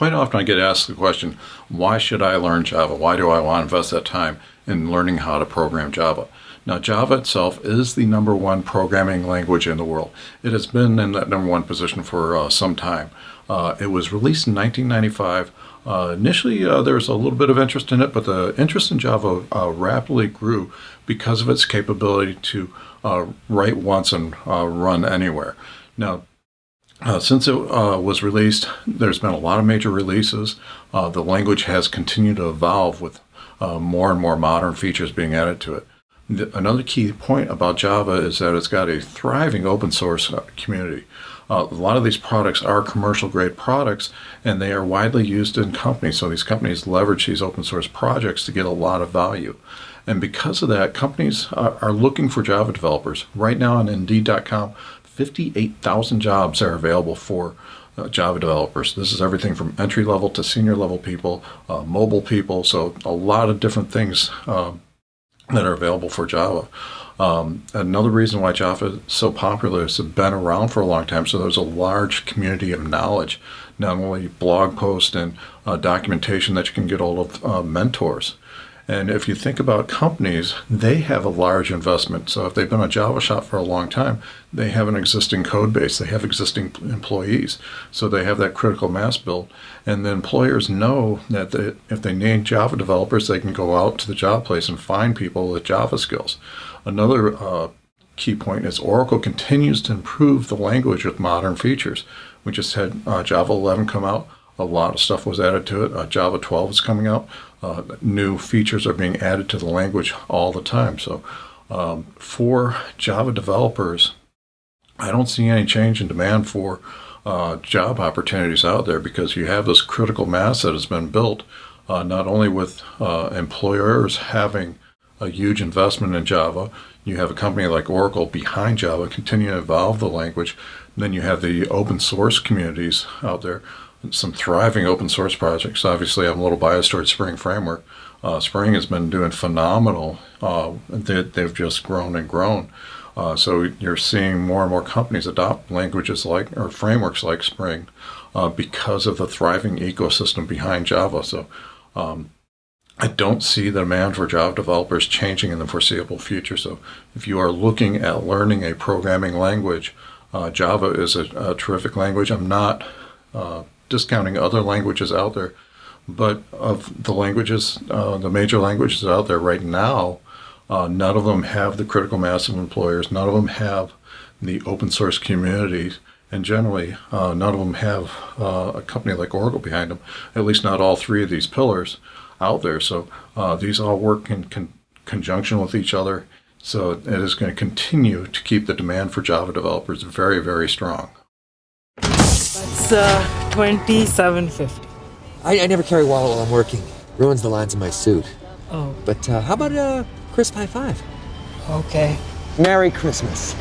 Quite often I get asked the question, why should I learn Java? Why do I want to invest that time in learning how to program Java? Now, Java itself is the number one programming language in the world. It has been in that number one position for some time. It was released in 1995. Initially, there was a little bit of interest in it, but the interest in Java rapidly grew because of its capability to write once and run anywhere. Now, since it was released, there's been a lot of major releases. The language has continued to evolve with more and more modern features being added to it. Another key point about Java is that it's got a thriving open source community. A lot of these products are commercial grade products, and they are widely used in companies. So these companies leverage these open source projects to get a lot of value. And because of that, companies are looking for Java developers. Right now on Indeed.com, 58,000 jobs are available for Java developers. This is everything from entry level to senior level people, mobile people, so a lot of different things that are available for Java. Another reason why Java is so popular is it's been around for a long time, so there's a large community of knowledge, not only blog posts and documentation that you can get hold of mentors. And if you think about companies, they have a large investment. So if they've been a Java shop for a long time, they have an existing code base, they have existing employees. So they have that critical mass built. And the employers know that if they need Java developers, they can go out to the job place and find people with Java skills. Another key point is Oracle continues to improve the language with modern features. We just had Java 11 come out. A lot of stuff was added to it. Java 12 is coming out. New features are being added to the language all the time. So for Java developers, I don't see any change in demand for job opportunities out there because you have this critical mass that has been built, not only with employers having a huge investment in Java. You have a company like Oracle behind Java continuing to evolve the language. And then you have the open source communities out there. Some thriving open source projects. Obviously, I'm a little biased towards Spring Framework. Spring has been doing phenomenal. They've just grown and grown. So you're seeing more and more companies adopt languages like or frameworks like Spring because of the thriving ecosystem behind Java. So I don't see the demand for Java developers changing in the foreseeable future. So if you are looking at learning a programming language, Java is a terrific language. I'm not discounting other languages out there, but of the languages, the major languages out there right now, none of them have the critical mass of employers, none of them have the open source communities, and generally none of them have a company like Oracle behind them, at least not all three of these pillars out there. So these all work in conjunction with each other, so it is going to continue to keep the demand for Java developers very, very strong. That's $27.50. I never carry a wallet while I'm working. Ruins the lines in my suit. Oh, But how about a crisp high five? okay. Merry Christmas.